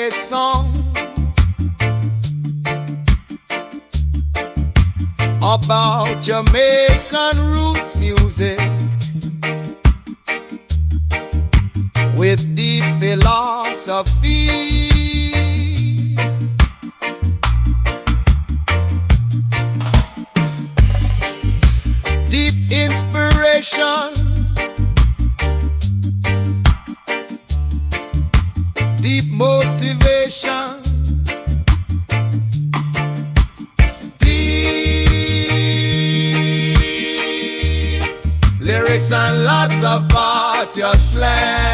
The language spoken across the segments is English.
reggae song about Jamaican roots music with deep philosophy. Deep inspiration, deep motivation, deep lyrics and lots of party slang.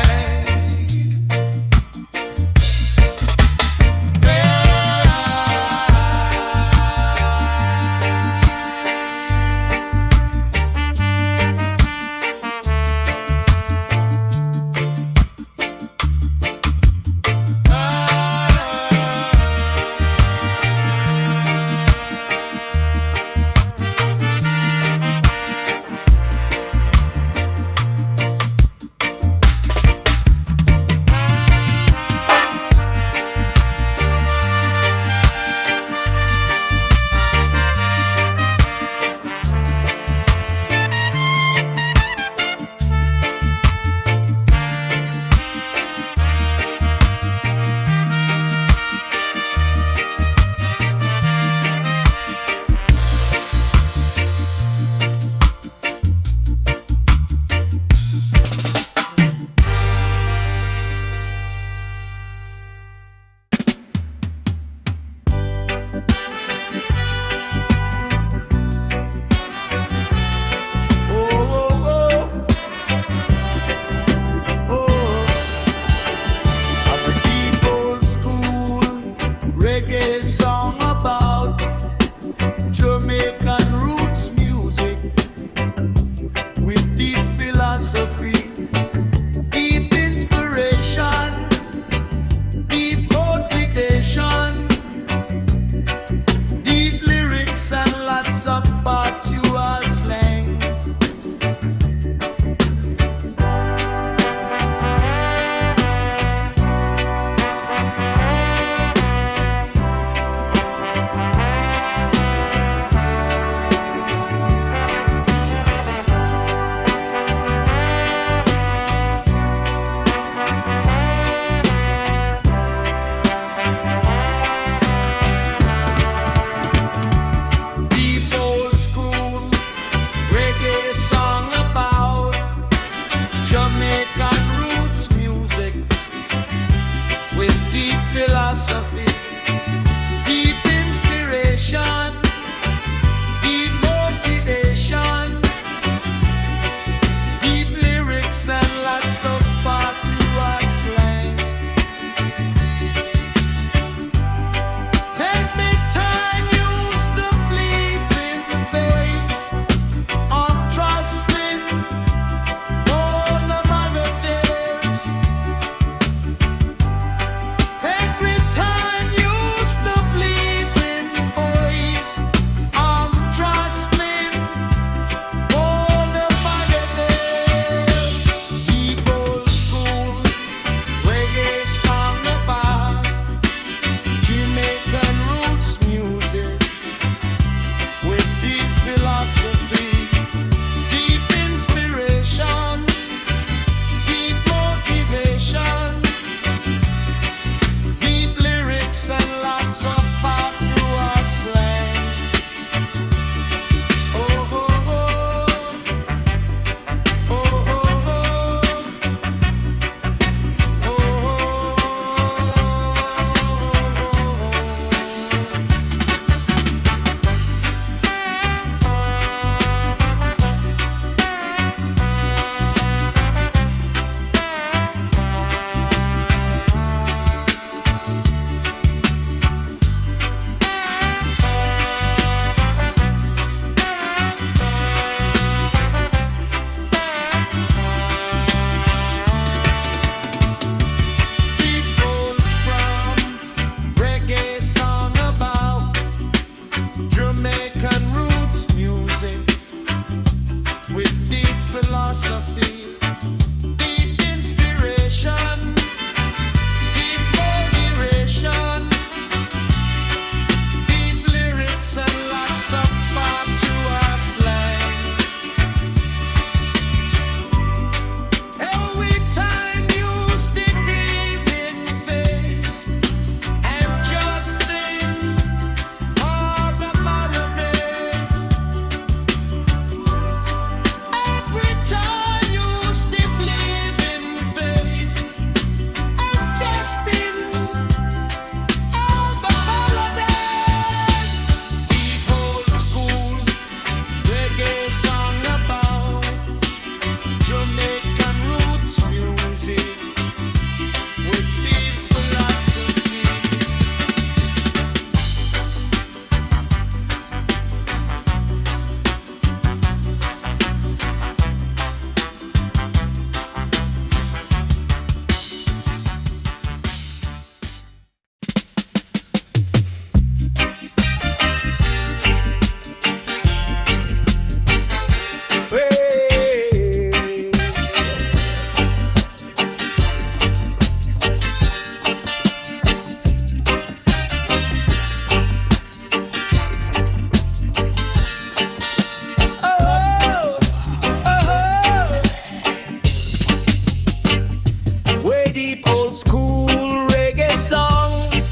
Every time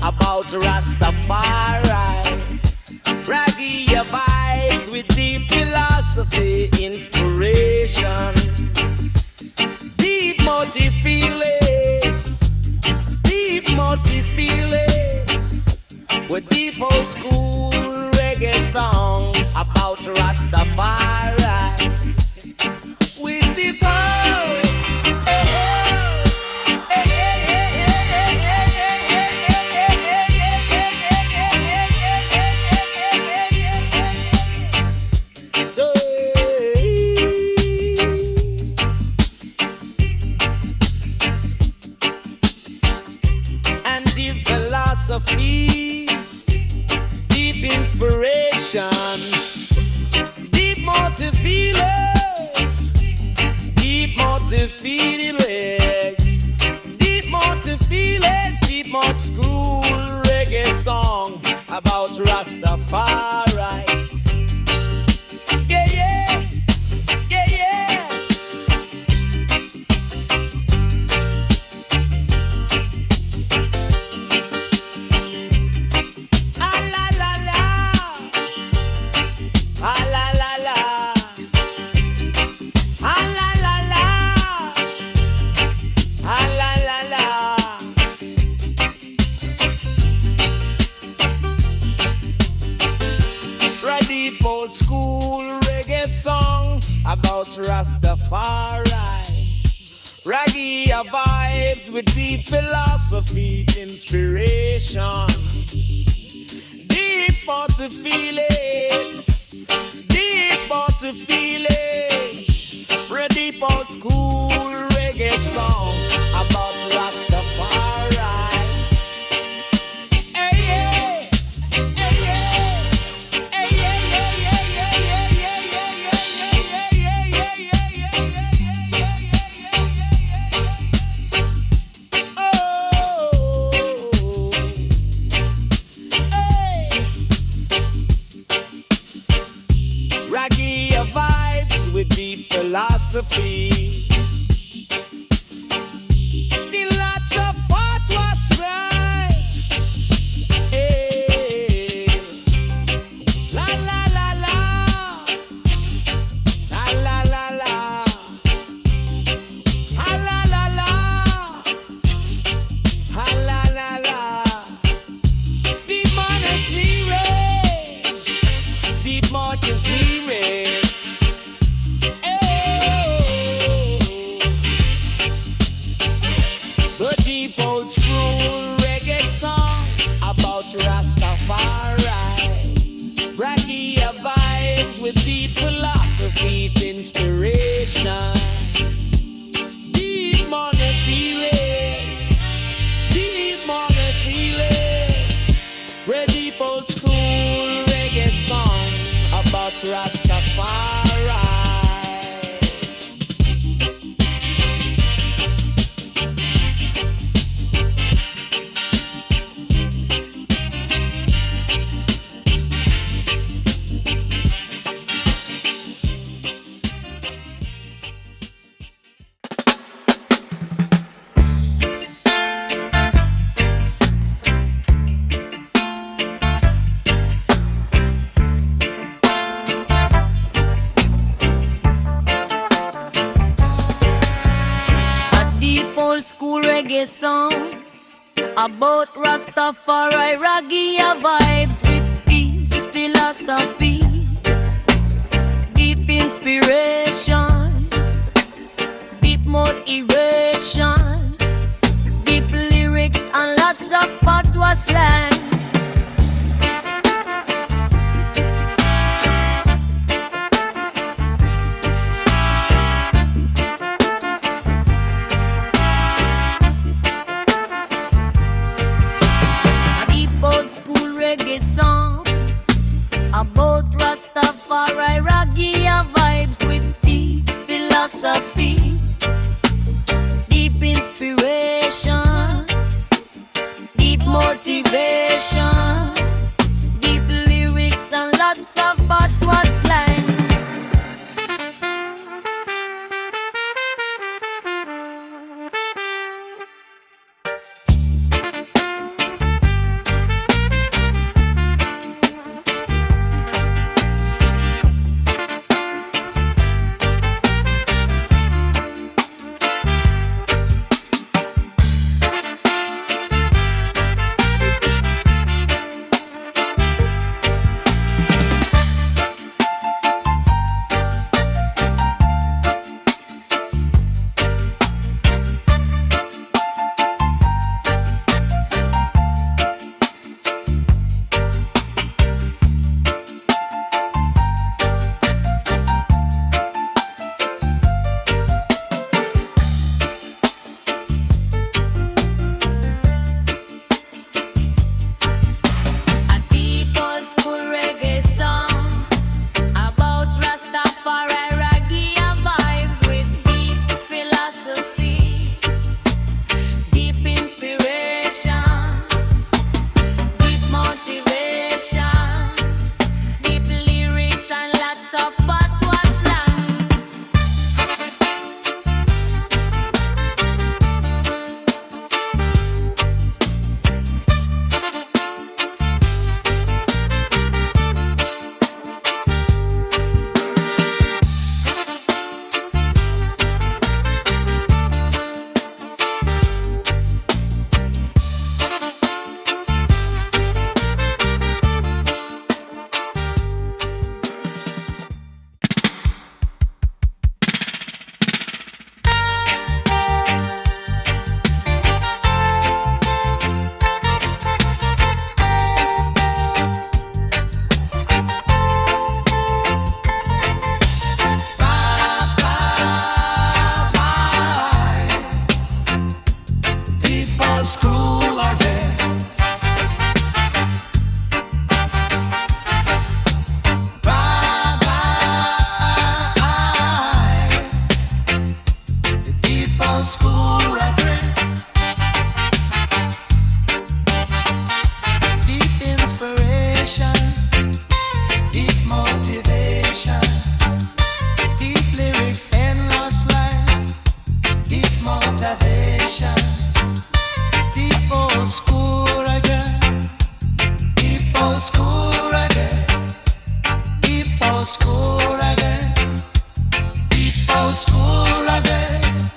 about Rastafari. Reggae vibes with deep philosophy, inspiration, deep motive feelings, with deep old school reggae song about Rastafari. With the power. Deep inspiration, deep motive feelings, deep motive feelings, deep motive feelings, deep motive school reggae song about Rastafari. Yeah, yeah, yeah, yeah. Old school reggae song about Rastafari. Reggae vibes with deep philosophy, inspiration, deep to feel it, deep to feel it. Deep old school reggae song about Rastafari. Philosophy. The lots of what was right. Hey. La la la la. La la la la. Ha la la la. Ha la la la. Deep mountains we raise. Deep mountains we raise. With deep philosophy, inspiration, deep mono feelings, deep old school reggae song about Rastafari. School reggae song about Rastafari. Reggae vibes with deep philosophy, deep inspiration, deep motivation, deep lyrics and lots of patois slangs. Reggae song about Rastafari. Reggae vibes with deep philosophy, deep inspiration, deep motivation, deep lyrics and lots of patois slangs. old school again. The deep old school again. Deep inspiration, deep motivation, deep lyrics and lost lines, deep motivation, deep old school again, deep old school again, deep old school again, deep old school again.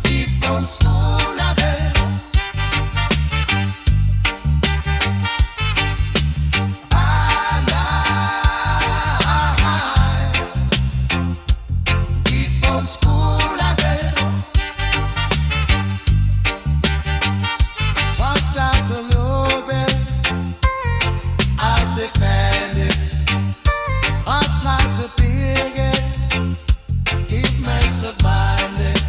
Deep old school again. Deep old school again. What time to love it? I'll defend it. What time to pick it? Give me survive it.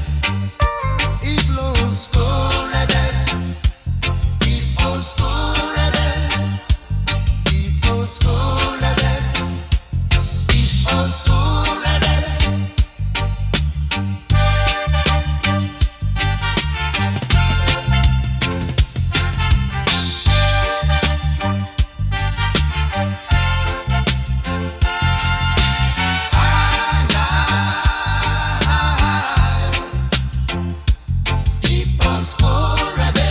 Deep old school again. Deep old school again. Deep old school again. Deep old school again. Deep old school again.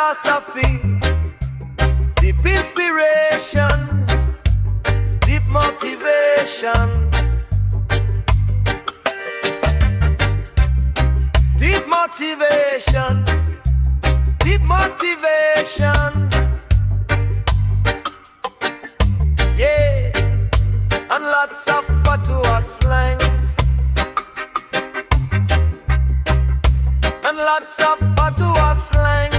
philosophy, deep inspiration, deep motivation, deep motivation, deep motivation. Yeah, and lots of patois slangs, and lots of patois slangs.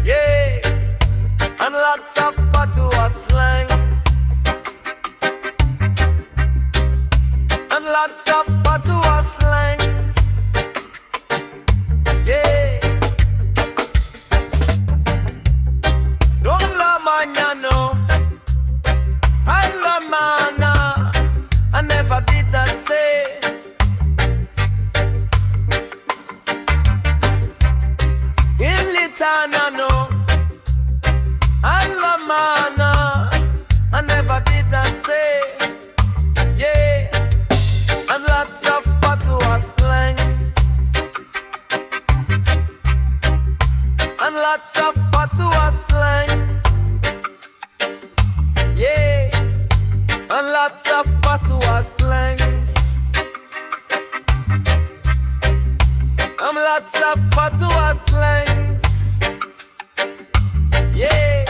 Yeah, and lots of patois slangs, and lots of patois slangs. Yeah, don't love my no, I love my no. I never did that say. In Litana no, I love my no. I never did that say. Yeah, and lots of patois slangs, and lots of patois slangs. Yeah, and lots of patois slangs, and lots of patois slangs. Yeah.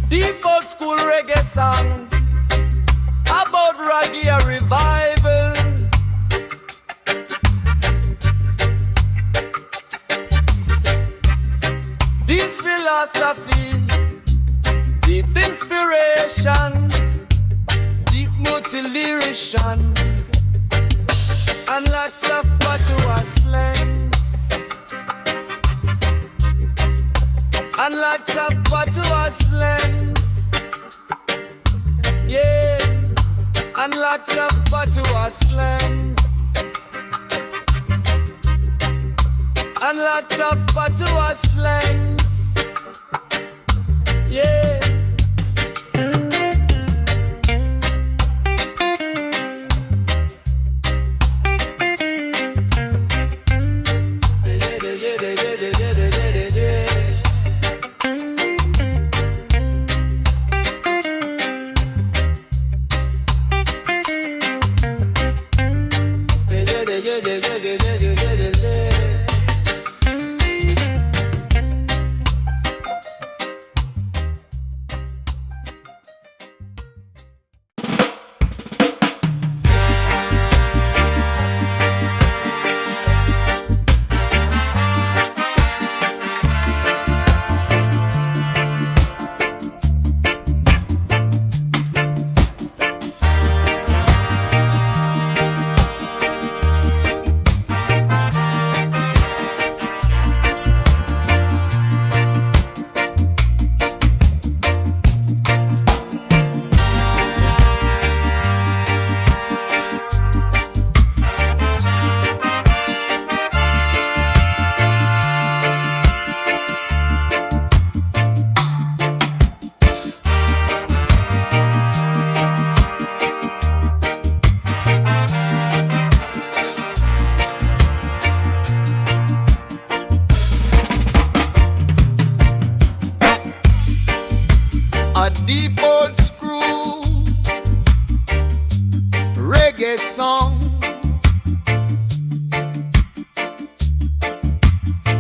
Deep old school reggae song about Reggae revival. Deep philosophy, deep inspiration, deep motivation, and lots of patois slangs, and lots of patois slangs. Yeah, and lots of patois slangs, and lots of patois slangs. Yeah.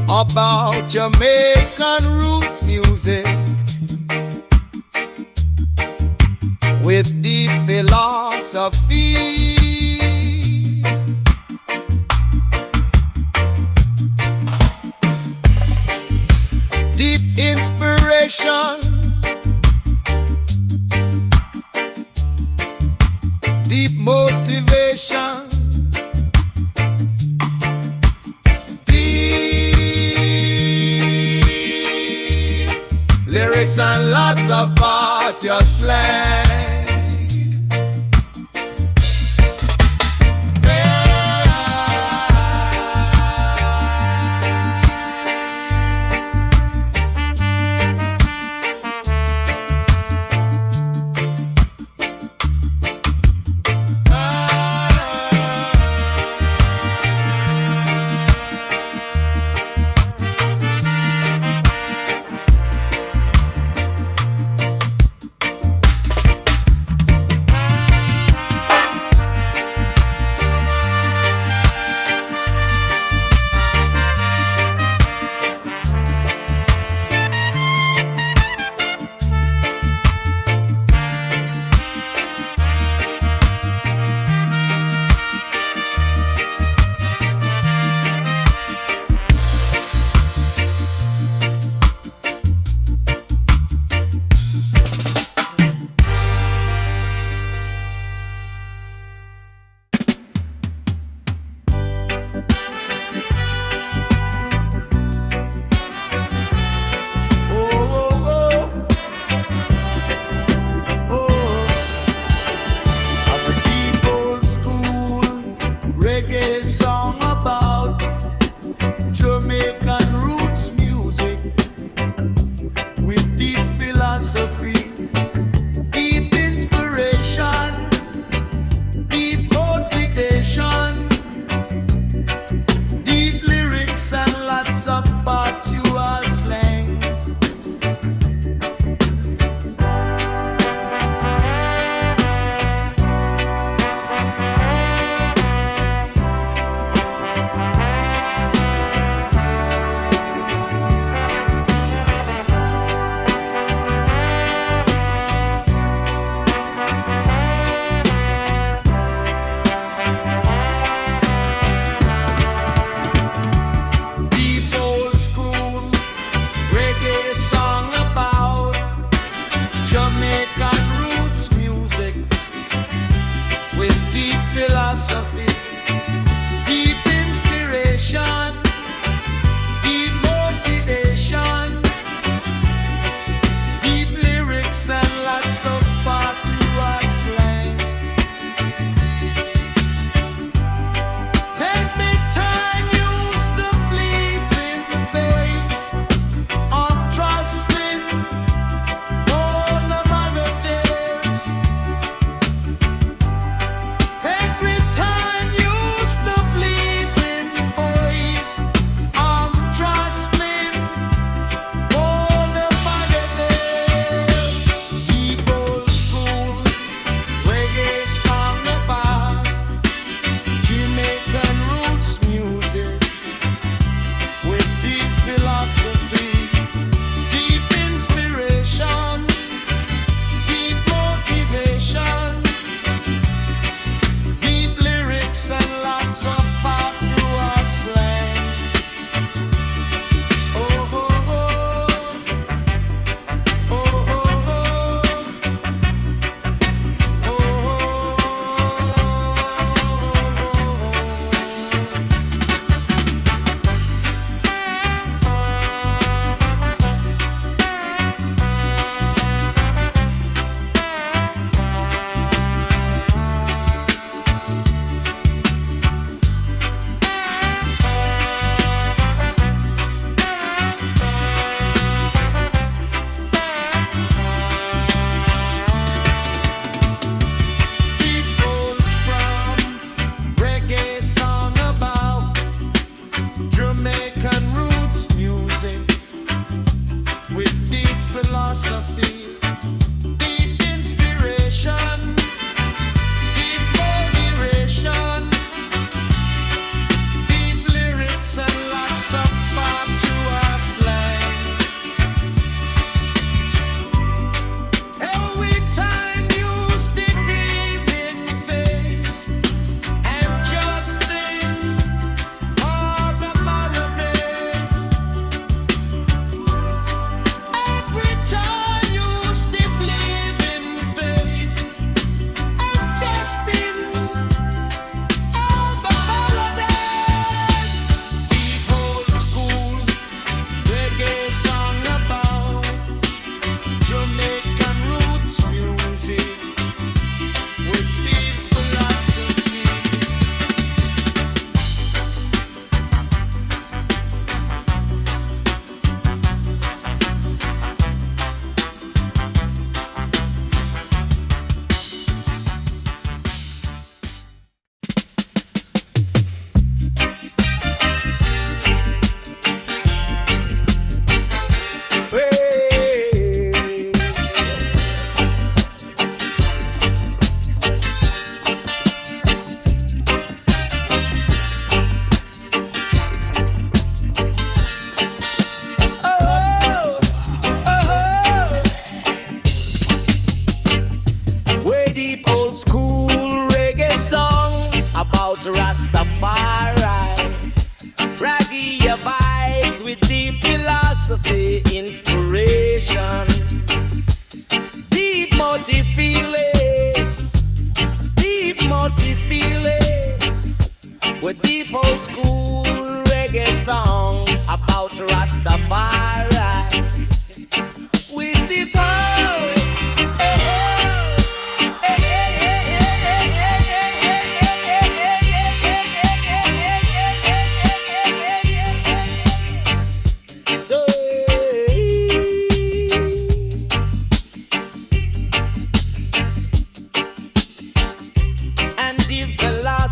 about Jamaican roots music with deep philosophy. Deep inspiration, deep motivation, deep lyrics and lots of part your slang.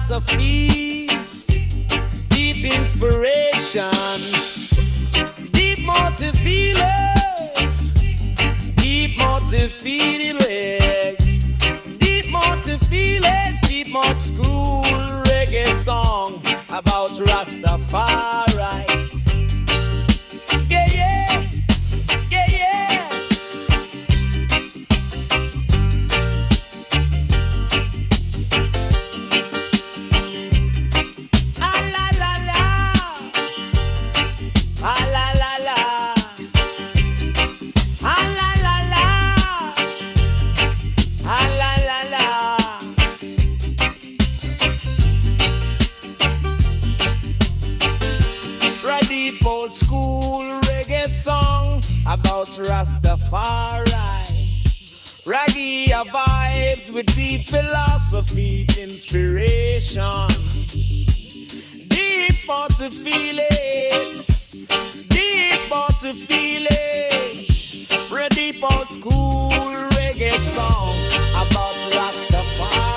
philosophy, deep inspiration, deep motive feelings, deep motive feelings, deep motive feelings, deep motive school reggae song about Rastafari. Yeah, yeah, yeah, yeah. Ah la la la, ah la la la, ah la la la, ah la la la. Deep old school reggae song about Rastafari. Reggae vibes with deep philosophy, inspiration. Deep to feel it, deep to feel it. Deep old school reggae song about Rastafari.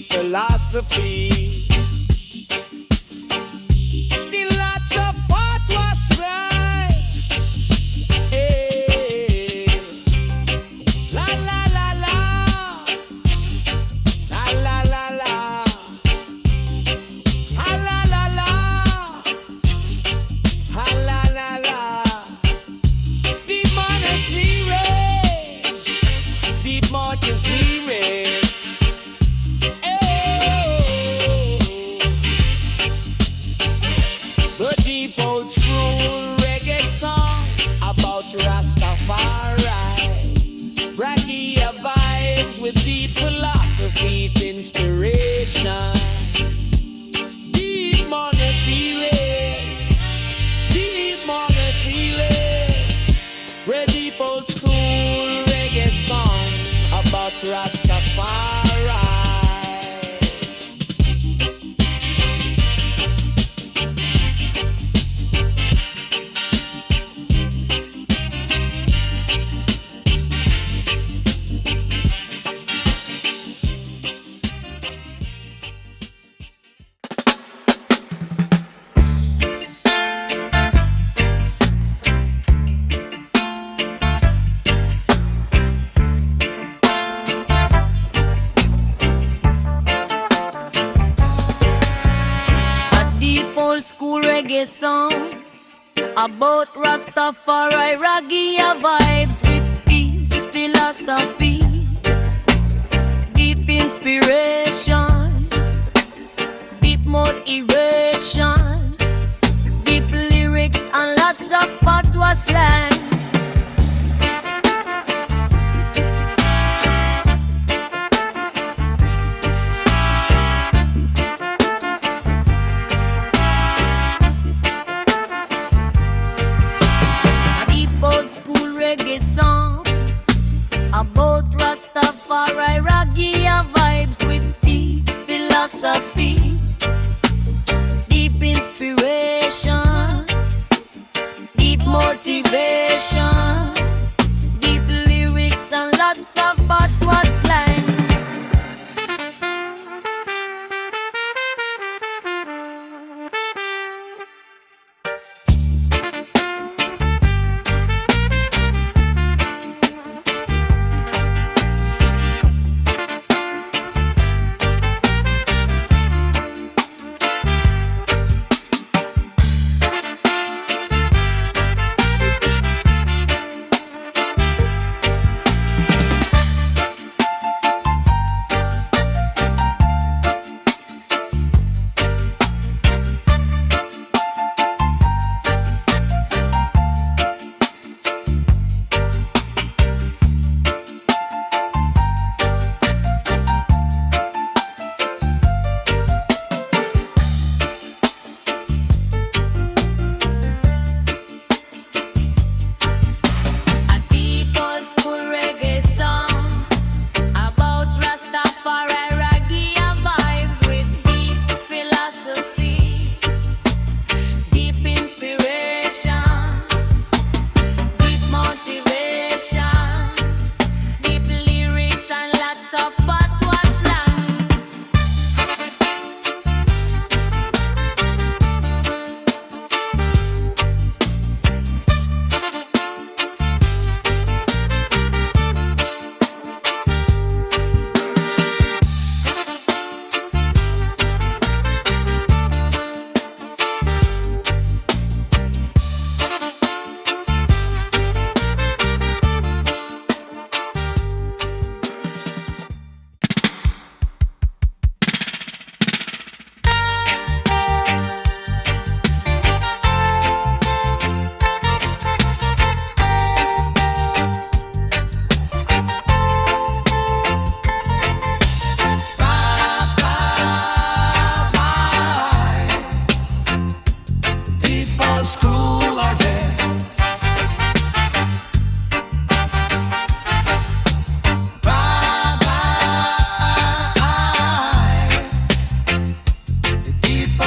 Philosophy. The lots of what was right. Hey. La la la la. La la la la. Ha la la la. Ha la la la. Deep mountains we raise. Deep mountains we raise. Rastafari, Reggae vibes with deep philosophy, inspiration, deep money feelings, deep money feelings. We're deep old school reggae song about Rastafari. School reggae song about Rastafari, Reggae vibes with deep philosophy, deep inspiration, deep motivation, deep lyrics and lots of patois slangs. Reggae song about Rastafari, Reggae vibes with deep philosophy,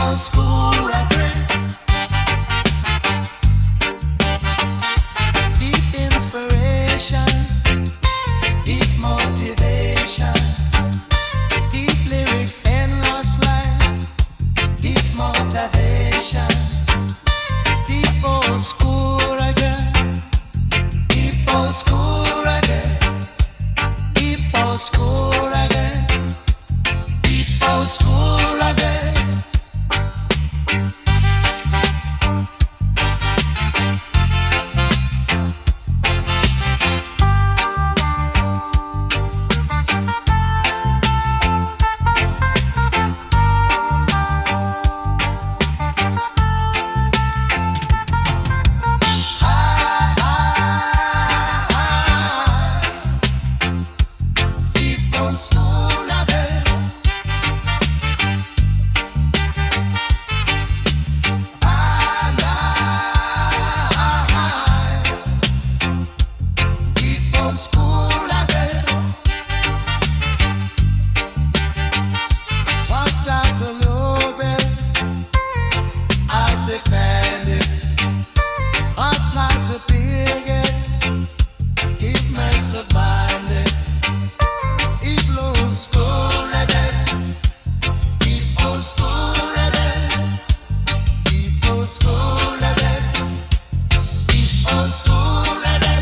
old school reggae. Deep inspiration, deep motivation, deep lyrics and lost lines, deep motivation, deep old school reggae, deep old school reggae, deep old school reggae, deep old school reggae. Deep old school reggae. Deep old school reggae. What I do love it, I'll defend it. I try to dig it, give me survive it. Deep old school reggae. Deep old school reggae. Deep old school reggae. Deep old school reggae.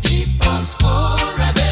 Deep old school reggae. Deep old school reggae.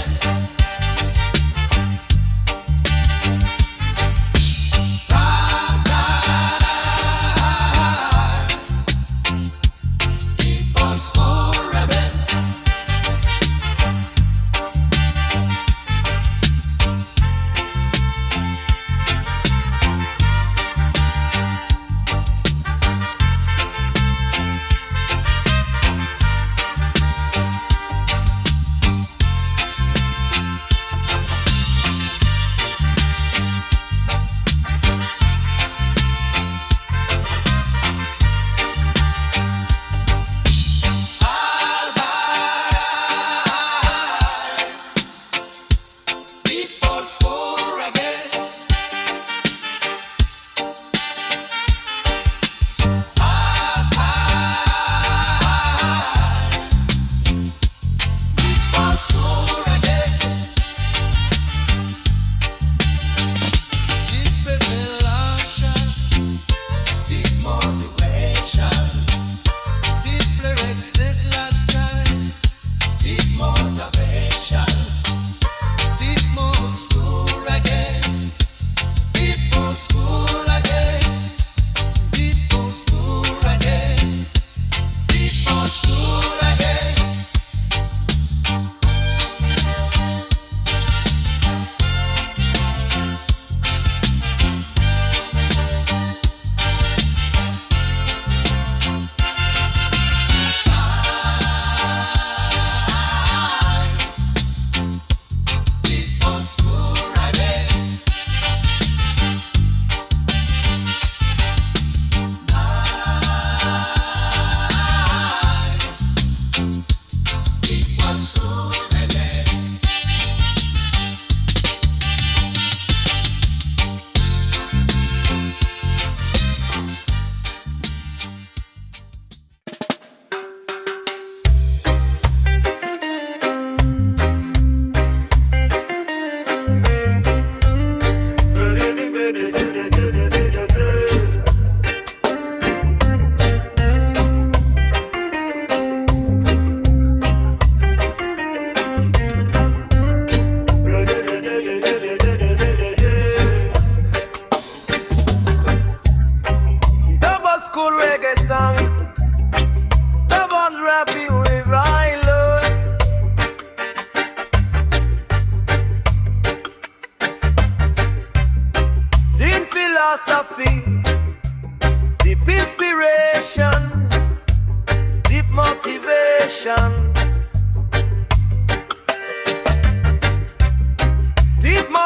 Deep old school reggae. Deep old school reggae. Deep revelation, deep motivation, deep lyrics that last time, deep motivation. Deep old school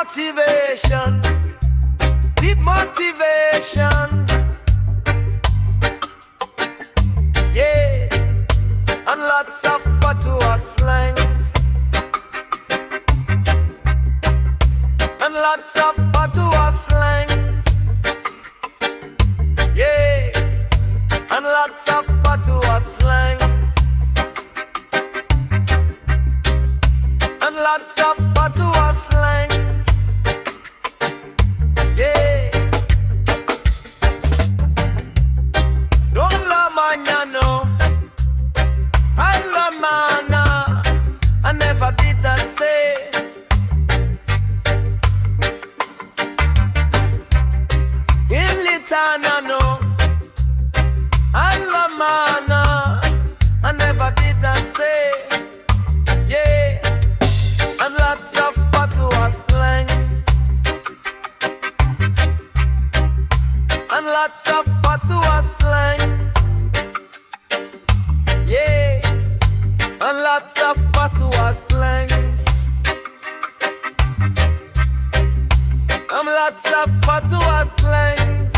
motivation, deep motivation. Yeah, and lots of patois slangs, and lots of patois slangs. Yeah, and lots of patois slangs, and lots of patois slangs. Yeah, don't love mañana, I love mana, I never did that say. In Litana, no, I love mana, I never did that say. Yeah, and lots of patois slangs, and lots of patois slangs. Yeah, and lots of patois slangs, and lots of patois slangs.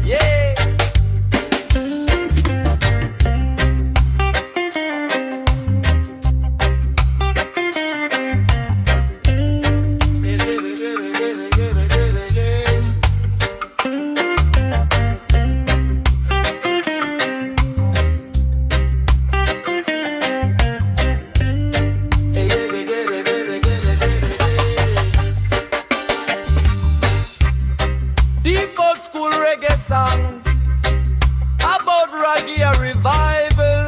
Yeah. Deep old school reggae song about reggae revival.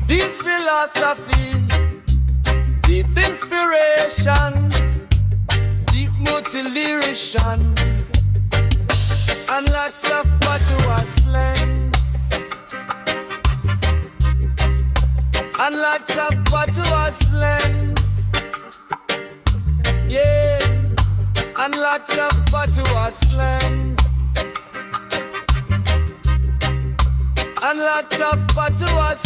Deep philosophy, deep inspiration, deep motivation, and lots of patois slangs, and lots of patois slangs. Yeah, and lots of patois slangs, and lots of patois